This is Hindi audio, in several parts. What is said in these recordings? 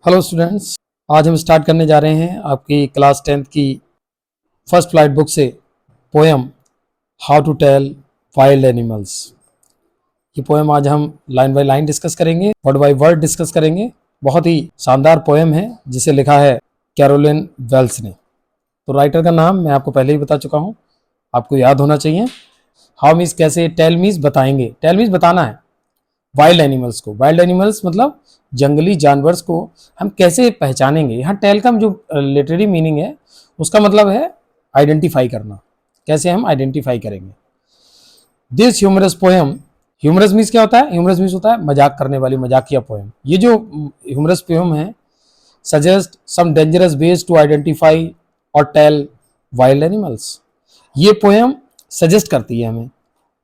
हेलो स्टूडेंट्स, आज हम स्टार्ट करने जा रहे हैं आपकी क्लास 10th की फर्स्ट फ्लाइट बुक से poem how to tell wild animals. ये पोएम आज हम लाइन बाय लाइन डिस्कस करेंगे, वर्ड बाय वर्ड डिस्कस करेंगे। बहुत ही शानदार पोएम है जिसे लिखा है कैरोलिन वेल्स ने। तो राइटर का नाम मैं आपको पहले ही बता चुका हूँ, आपको याद होना चाहिए। हाउ मीन्स कैसे, टेल मीन्स बताएंगे, टेल मीन्स बताना है वाइल्ड एनिमल्स को। वाइल्ड एनिमल्स मतलब जंगली जानवर को हम कैसे पहचानेंगे। यहाँ टेल का जो लिटरेरी मीनिंग है उसका मतलब है आइडेंटिफाई करना, कैसे हम आइडेंटिफाई करेंगे। This humorous poem, humorous means क्या होता है? ह्यूमरस मीन्स होता है मजाक करने वाली, मजाकिया पोएम। ये जो ह्यूमरस पोएम है suggest some dangerous ways to identify और टेल वाइल्ड एनिमल्स। ये पोएम सजेस्ट करती है हमें,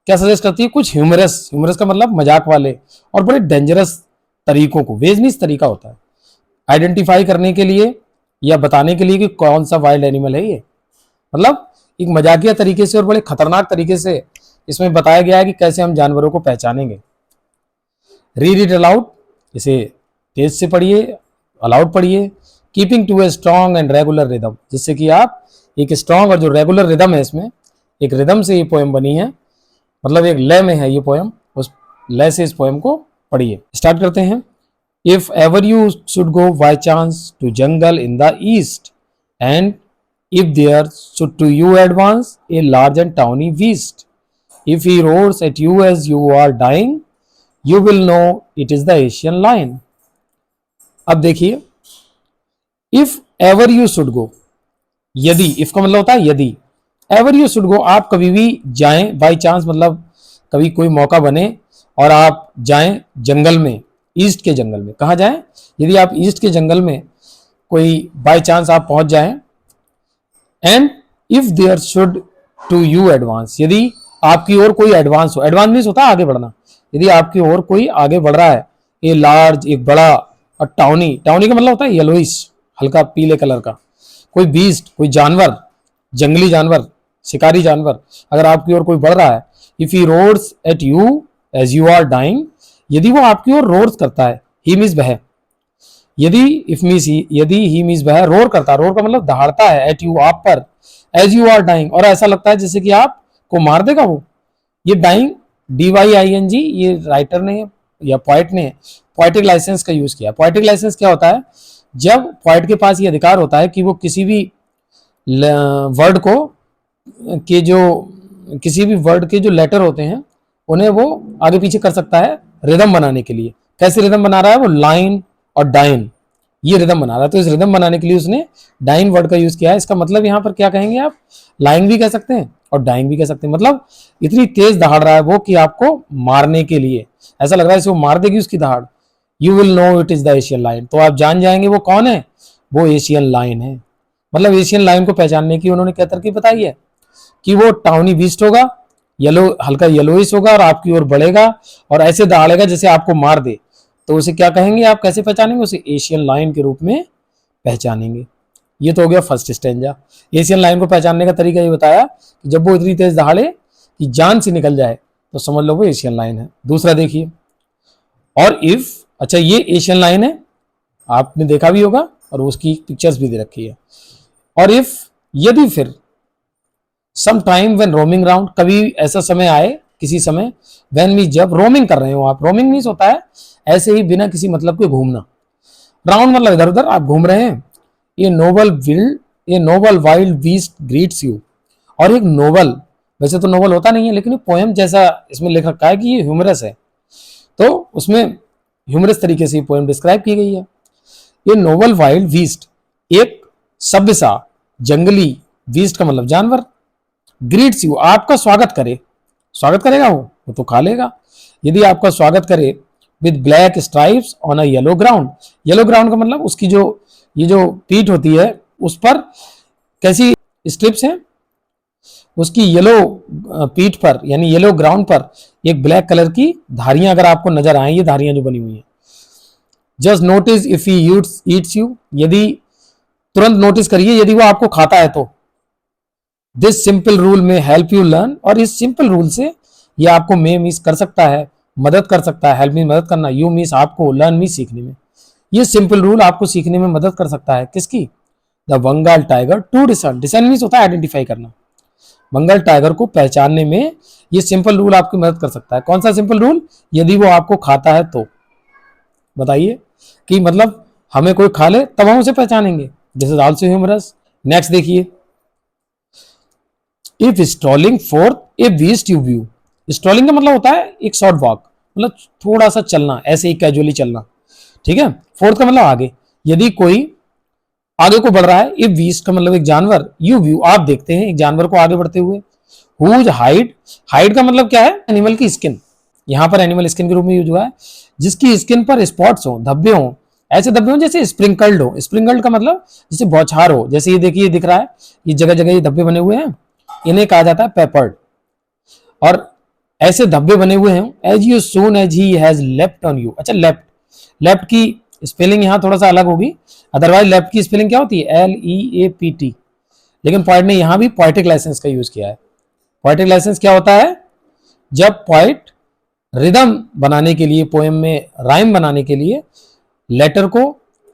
क्या सजेस्ट करती है? कुछ ह्यूमरस, ह्यूमरस का मतलब मजाक वाले और बड़े डेंजरस तरीकों को, वेज मीन्स तरीका होता है, आइडेंटिफाई करने के लिए या बताने के लिए कि कौन सा वाइल्ड एनिमल है ये। मतलब एक मजाकिया तरीके से और बड़े खतरनाक तरीके से इसमें बताया गया है कि कैसे हम जानवरों को पहचानेंगे। रीड इट अलाउड, इसे तेज से पढ़िए, अलाउड पढ़िए। Keeping to a strong and regular rhythm, जिससे कि आप एक स्ट्रॉन्ग और जो रेगुलर रिदम है, इसमें एक रिदम से ये पोएम बनी है, मतलब एक लय में है ये पोएम, उस लय से इस पोएम को पढ़िए। स्टार्ट करते हैं। If ever you should go by chance to jungle in the east and if there should to you advance a large and tawny beast, if he roars at you as you are dying you will know it is the Asian lion. अब देखिए, if ever you should go, यदि, इफ का मतलब होता है यदि, एवर यू शुड गो आप कभी भी जाएं, बाई चांस मतलब कभी कोई मौका बने और आप जाएं जंगल में, ईस्ट के जंगल में। कहाँ जाएं? यदि आप ईस्ट के जंगल में कोई बाई चांस आप पहुंच जाएं, and if there should to you advance, यदि आपकी ओर कोई एडवांस हो, एडवांस मीन्स होता है आगे बढ़ना, यदि आपकी ओर कोई आगे बढ़ रहा है, ये लार्ज, एक बड़ा, और टाउनी, टाउनी का मतलब होता है येलोइश, हल्का पीले कलर का, कोई बीस्ट, कोई जानवर, जंगली जानवर, शिकारी जानवर अगर आपकी ओर कोई बढ़ रहा है, if he roars at you as you are dying, यदि वो आपकी ओर रोड्स करता है, ही मीन्स वह, यदि इफ मीन्स यदि ही मीन्स वह रोर करता है, रोर का मतलब दहाड़ता है, एट यू आप पर, एज यू आर डाइंग और ऐसा लगता है जैसे कि आपको मार देगा वो। ये डाइंग, DYING, ये राइटर ने या पोइट ने पोइटिक लाइसेंस का यूज किया। पोइटिक लाइसेंस क्या होता है? जब पोइट के पास ये अधिकार होता है कि वो किसी भी वर्ड को के जो किसी भी वर्ड के जो लेटर होते हैं उन्हें वो आगे पीछे कर सकता है रिदम बनाने के लिए। कैसे रिदम बना रहा है वो? लाइन और डाइन, ये रिदम बना रहा है। तो इस रिदम बनाने के लिए उसने डाइन वर्ड का यूज किया है। इसका मतलब यहाँ पर क्या कहेंगे आप? लाइंग भी कह सकते हैं और डाइंग भी कह सकते हैं। मतलब इतनी तेज दहाड़ रहा है वो कि आपको मारने के लिए, ऐसा लग रहा है वो मार देगी उसकी दहाड़। You will know it is the Asian lion, तो आप जान जाएंगे वो कौन है, वो एशियन लायन है। मतलब एशियन लायन को पहचानने की उन्होंने क्या तरकीब बताई है कि वो टाउनी बीस्ट होगा, येलो, हल्का येलोइश होगा और आपकी ओर बढ़ेगा और ऐसे दहाड़ेगा जैसे आपको मार दे। तो उसे क्या कहेंगे, आप कैसे पहचानेंगे? उसे एशियन लायन के रूप में पहचानेंगे। ये तो हो गया फर्स्ट स्टेंजा। एशियन लायन को पहचानने का तरीका ये बताया कि जब वो इतनी तेज दहाड़े कि जान से निकल जाए तो समझ लो वो एशियन लायन है। दूसरा देखिए, और इफ, अच्छा ये एशियन लायन है, आपने देखा भी होगा और उसकी पिक्चर्स भी दे रखी है। और इफ, यदि, फिर, some time when roaming round, कभी ऐसा समय आए, किसी समय, व्हेन मींस जब, रोमिंग कर रहे हो आप, रोमिंग मींस होता है ऐसे ही बिना किसी मतलब के घूमना, राउंड मतलब इधर उधर आप घूम रहे हैं। ये noble wild beast greets you, और एक नोबल, वैसे तो नोबल होता नहीं है लेकिन पोएम जैसा इसमें लिख रखा है कि ये ह्यूमरस है, तो उसमें ह्यूमरस तरीके से पोएम डिस्क्राइब की गई है। ये नोबल वाइल्ड बीस्ट, एक सभ्य सा जंगली, बीस्ट का मतलब जानवर, ग्रीट्स यू, आपका स्वागत करे, स्वागत करेगा वो तो खा लेगा। यदि आपका स्वागत करे with black stripes on a yellow ground, yellow ground का मतलब उसकी जो, ये जो पीठ होती है उस पर कैसी स्ट्रिप्स हैं, उसकी येलो पीठ पर यानी येलो ग्राउंड पर एक ब्लैक कलर की धारियां अगर आपको नजर आए, ये धारियां जो बनी हुई हैं। Just notice if he eats you, यदि, तुरंत नोटिस करिए यदि वो आपको खाता है तो। दिस सिंपल रूल में हेल्प यू लर्न, और इस सिंपल रूल से ये आपको मे मिस कर सकता है, मदद कर सकता है। हेल्प मीन मदद करना, यू मीस आपको, लर्न मीन सीखने में। ये सिंपल रूल आपको सीखने में मदद कर सकता है। किसकी? The Bengal tiger to discern. Discern means होता है आइडेंटिफाई करना। बंगाल टाइगर को पहचानने में ये सिंपल रूल आपकी मदद कर सकता है। कौन सा सिंपल रूल? यदि वो आपको खाता है तो। बताइए कि मतलब हमें कोई खा ले तब हम उसे पहचानेंगे। This is also humorous. Next देखिए, if strolling for a beast you view. Strolling का मतलब होता है एक शॉर्ट वॉक, मतलब थोड़ा सा चलना, ऐसे ही कैजुअली चलना। ठीक है। फोर्थ का मतलब आगे, यदि कोई आगे को बढ़ रहा है। इफ बीस्ट का मतलब एक जानवर, यू व्यू आप देखते हैं एक जानवर को आगे बढ़ते हुए। हुज हाइड, हाइड का मतलब क्या है? एनिमल की स्किन। यहां पर एनिमल स्किन के रूप में यूज हुआ है। जिसकी स्किन पर स्पॉट्स हो, धब्बे हो, ऐसे धब्बे हो जैसे स्प्रिंकल्ड हो। स्प्रिंकल्ड का मतलब जैसे बौछार हो। जैसे ये देखिए दिख रहा है, ये जगह जगह ये धब्बे बने हुए हैं, इन्हें कहा जाता है पेपर्ड। और ऐसे धब्बे बने हुए हैं। As you soon as he has left on you. अच्छा, लेफ्ट, लेफ्ट की स्पेलिंग यहां थोड़ा सा अलग होगी। अदरवाइज लेफ्ट की स्पेलिंग क्या होती है? LEAPT। लेकिन पॉइंट ने यहां भी पोएटिक लाइसेंस का यूज किया है। पोएटिक लाइसेंस क्या होता है? जब पोइट रिदम बनाने के लिए, पोएम में राइम बनाने के लिए लेटर को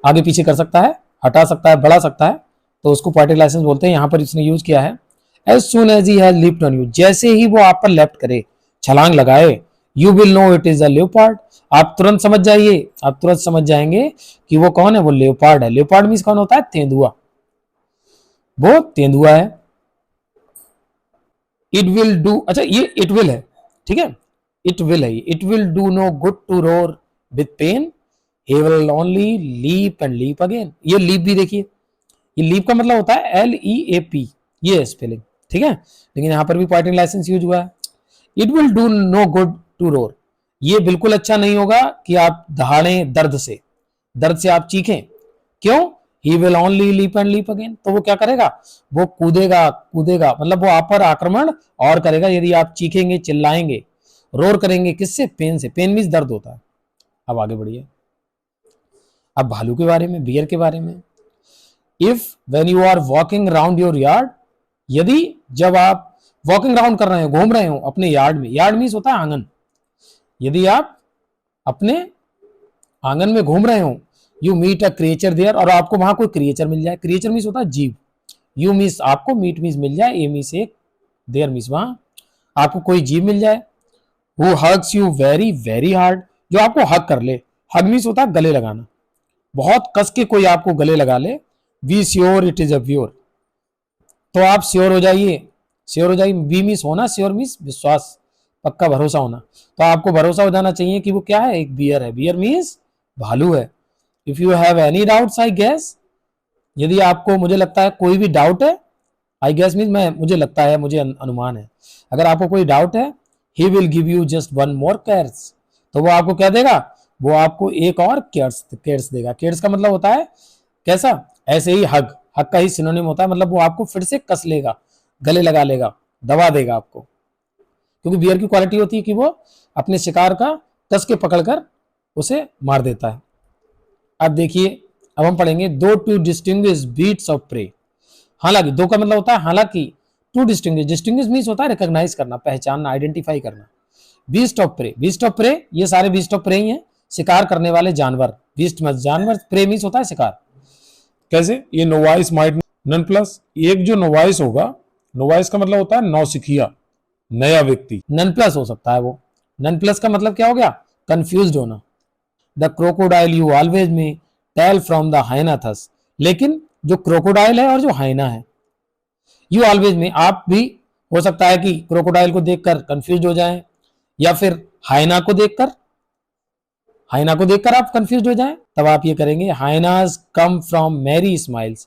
आगे पीछे कर सकता है, हटा सकता है, बढ़ा सकता है, तो उसको पोएटिक लाइसेंस बोलते हैं। यहां पर इसने यूज किया है। As soon as he has leaped on you, जैसे ही वो आप पर लेफ्ट करे, छलांग लगाए, you will know it is a leopard. आप तुरंत समझ जाइए, आप तुरंत समझ जाएंगे कि वो कौन है? वो लेओपार्ड है। लेओपार्ड मीन्स कौन होता है? तेंदुआ। वो तेंदुआ है। इट विल डू, अच्छा ये इट विल है, ठीक है, इट विल है। It will do no good to roar with pain, he will only leap and leap again. ये लीप भी देखिए, ये लीप का मतलब होता है LEAP, ये स्पेलिंग। ठीक है, लेकिन यहां पर भी पोएटिक लाइसेंस यूज हुआ है। It will do no good to roar, ये बिल्कुल अच्छा नहीं होगा कि आप दहाड़ें दर्द से, दर्द से आप चीखें। क्यों? He will only leap and leap again, तो वो क्या करेगा? वो कूदेगा कूदेगा, मतलब वो आप पर आक्रमण और करेगा यदि आप चीखेंगे, चिल्लाएंगे, रोर करेंगे। किससे? पेन से। पेन मीन्स दर्द होता है। अब आगे बढ़िए, अब भालू के बारे में, बियर के बारे में। If when you are walking round your yard, यदि जब आप वॉकिंग राउंड कर रहे हो, घूम रहे हो अपने यार्ड में, यार्ड मीन्स होता है आंगन, यदि आप अपने आंगन में घूम रहे हो, you meet a creature there, और आपको वहां कोई क्रिएचर मिल जाए। क्रिएचर मीन्स होता है जीव। यू मीन्स आपको, मीट मीन्स मिल जाए, ए मीन्स एक, देयर मीन्स वहां आपको कोई जीव मिल जाए। Who hugs you very very hard, जो आपको हग कर ले। हग मीन्स होता है गले लगाना, बहुत कस के कोई आपको गले लगा ले। Be sure it is a pure, तो आप श्योर हो जाइए, श्योर हो जाइए। बी मीन्स होना, श्योर मीन्स विश्वास, पक्का भरोसा होना। तो आपको भरोसा हो जाना चाहिए कि वो क्या है? एक बियर है। बियर मीन्स भालू है। If you have any doubts I guess, यदि आपको, मुझे लगता है, कोई भी डाउट है, आई गेस मीन्स मैं, मुझे लगता है, मुझे अनुमान है। अगर आपको कोई डाउट है, he will give you just one more cares, तो वो आपको क्या देगा? वो आपको एक और केयर्स, केयर्स देगा। केयर्स का मतलब होता है कैसा? ऐसे ही हग, हग का ही सिनोनिम होता है, मतलब वो आपको फिर से कस लेगा, गले लगा लेगा, दबा देगा आपको। क्योंकि बियर की क्वालिटी होती है कि वो अपने शिकार का कस के पकड़कर उसे मार देता है। अब देखिए, अब हम पढ़ेंगे though to distinguish beasts of prey. हालांकि, दो का मतलब होता है हालांकि, टू डिस्टिंग्विश, डिस्टिंग्विश मीन्स होता है रिकॉग्नाइज करना, पहचानना, आइडेंटिफाई करना। Beast of prey, beast of prey, ये सारे बीस्ट ऑफ प्रे ही हैं, शिकार करने वाले जानवर। बीस्ट मत जानवर, प्रे मीन्स होता है शिकार। कैसे? ये नोवाइस माइट नन प्लस, एक जो नोवाइस होगा, नोवाइस का मतलब होता है नौसिखिया, नया व्यक्ति, नन प्लस हो सकता है वो। नन प्लस का मतलब क्या हो गया? कंफ्यूज्ड होना। द क्रोकोडाइल यू ऑलवेज में टेल फ्रॉम द हाइनाथस, लेकिन जो क्रोकोडाइल है और जो हाइना है, यू ऑलवेज में आप भी हो सकता है कि क्रोकोडाइल को देखकर कंफ्यूज हो जाएं, या फिर हाइना को देखकर, हाइना को देखकर आप कंफ्यूज हो जाएं, तब आप ये करेंगे hyenas come from many miles.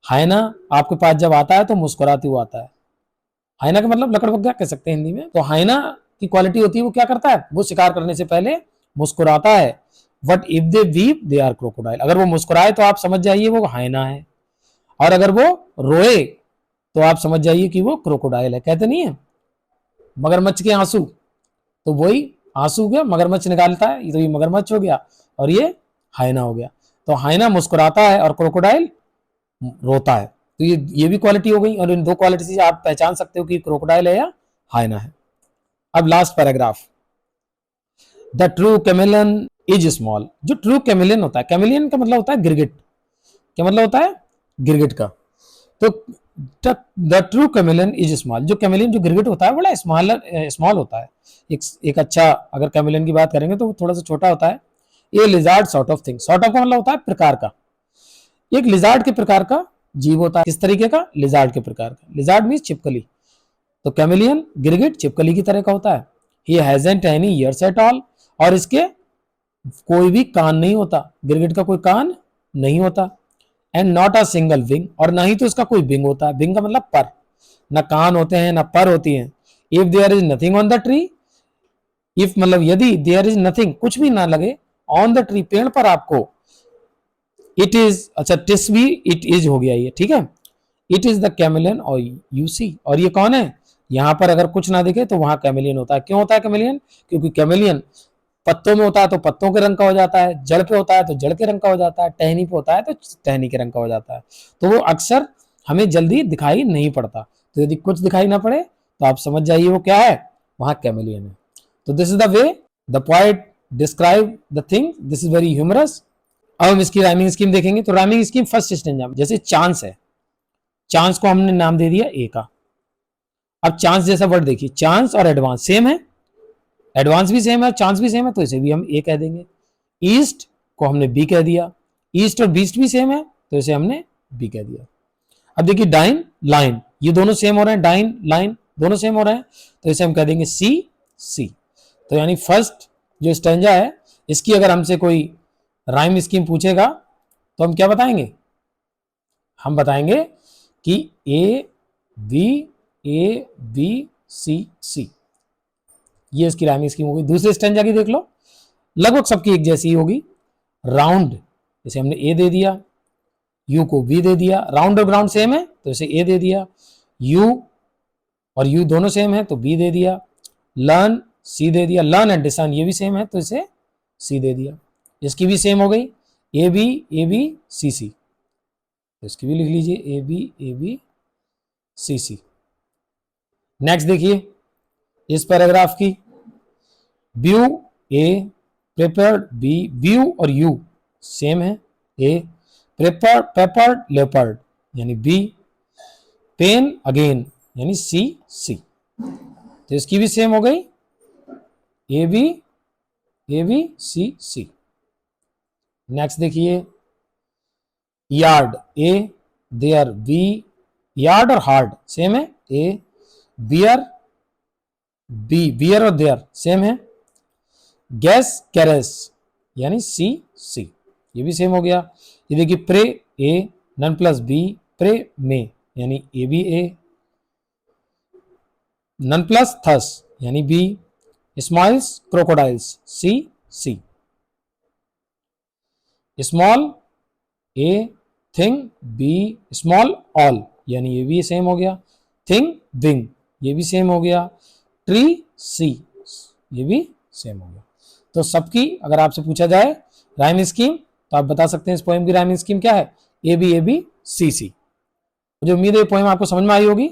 Hyena आपके पास जब आता है तो मुस्कुराते हुए आता है। हाइना का मतलब लकड़बग्गा कह सकते हैं हिंदी में। तो हाइना की क्वालिटी होती है, वो क्या करता है? वो शिकार करने से पहले मुस्कुराता है। But if they weep they are crocodile, अगर वो मुस्कुराए तो आप समझ जाइए वो हाइना है, और अगर वो रोए तो आप समझ जाइए कि वो क्रोकोडाइल है। कहते नहीं है मगरमच्छ के आंसू, तो वही आंसू गया, मगरमच्छ निकालता है, तो ये मगरमच्छ हो गया और ये हाइना हो गया। तो हाइना मुस्कुराता है और क्रोकोडाइल रोता है। तो ये भी क्वालिटी हो गई, और इन दो क्वालिटी से आप पहचान सकते हो कि क्रोकोडाइल है या हाइना है। अब last paragraph, the true chameleon is small. जो ट्रू कैमिलियन होता है, कैमिलियन का मतलब होता है गिरगिट। क्या मतलब होता है? गिरगिट का। तो the true chameleon is small. जो कैमिलियन, जो गिरगिट होता है, बड़ा स्मॉल होता है। एक अच्छा अगर कैमिलियन की बात करेंगे तो वो थोड़ा सा छोटा होता है। ये lizard sort of thing, sort of का मतलब होता है प्रकार का। एक लिजार्ड के प्रकार का जीव होता है। किस तरीके का? लिजार्ड के प्रकार का। लिजार्ड मीन्स छिपकली। तो कैमिलियन गिरगिट छिपकली की तरह का होता है। He hasn't any years at all, और इसके कोई भी कान नहीं होता। गिरगिट का कोई कान नहीं होता। And not a single wing, और ना ही तो इसका कोई विंग होता है। विंग का मतलब पर। ना कान होते हैं ना पर होती हैं। If there is nothing on the tree, if मतलब यदि देयर इज नथिंग, कुछ भी ना लगे, ऑन द ट्री पेड़ पर आपको, इट इज, अच्छा टिस भी इट इज हो गया ये, ठीक है। इट इज द कैमिलियन और यू सी, और ये कौन है? यहां पर अगर कुछ ना दिखे तो वहां कैमिलियन होता है। क्यों होता है कैमिलियन? क्योंकि कैमिलियन पत्तों में होता है तो पत्तों के रंग का हो जाता है, जड़ पे होता है तो जड़ के रंग का हो जाता है, टहनी पे होता है तो टहनी के रंग का हो जाता है। तो वो अक्सर हमें जल्दी दिखाई नहीं पड़ता। तो यदि कुछ दिखाई ना पड़े तो आप समझ जाइए वो क्या है, वहां कैमिलियन है। तो this is the way the poet describe the thing, this is very humorous. अब हम इसकी राइमिंग स्कीम देखेंगे। तो राइमिंग स्कीम फर्स्ट स्टेंजा में, जैसे चांस है, चांस को हमने नाम दे दिया ए का। अब चांस जैसा वर्ड देखिए, चांस और एडवांस सेम है, एडवांस भी सेम है, चांस भी सेम है, तो इसे भी हम ए कह देंगे। ईस्ट को हमने बी कह दिया, ईस्ट और बीस्ट भी सेम है तो इसे हमने बी कह दिया। अब देखिए डाइन लाइन, ये दोनों सेम हो रहे हैं, डाइन लाइन दोनों सेम हो रहे हैं, तो इसे हम कह देंगे सी सी। तो यानी फर्स्ट जो स्टेंजा है, इसकी अगर हमसे कोई राइम स्कीम पूछेगा तो हम क्या बताएंगे? हम बताएंगे कि ए बी सी सी, ये इसकी राइमिंग स्कीम होगी। दूसरे स्टेंजा की देख लो, लगभग सबकी एक जैसी ही होगी। राउंड, इसे हमने ए दे दिया, यू को बी दे दिया, राउंड और ग्राउंड सेम है तो इसे ए दे दिया, यू और यू दोनों सेम है तो बी दे दिया, लर्न सी दे दिया, लर्न एंड डिसन ये भी सेम है तो इसे सी दे दिया। इसकी भी सेम हो गई, ए बी सी सी, तो इसकी भी लिख लीजिए ए बी सी सी। नेक्स्ट देखिए इस पैराग्राफ की, view A, prepared B, view और यू सेम है ए, प्रिपेयर्ड पेपर्ड लेपर्ड यानी बी, पेन अगेन यानी सी सी, तो इसकी भी सेम हो गई A B C C. Next देखिए yard A, there B, yard और हार्ड सेम है ए, बियर बी, बियर और देयर सेम है, गैस कैरेस यानी सी सी, ये भी सेम हो गया। ये देखिए prey A, nonplus B, prey में यानी A B A, nonplus thus यानी B, smiles crocodiles C C, small A, thing B, small all यानी ये भी सेम हो गया, थिंग विंग ये भी सेम हो गया, ट्री सी ये भी सेम हो गया। तो सबकी अगर आपसे पूछा जाए राइम स्कीम तो आप बता सकते हैं इस पोएम की राइम स्कीम क्या है, ए बी सी सी। मुझे उम्मीद है ये पोएम आपको समझ में आई होगी।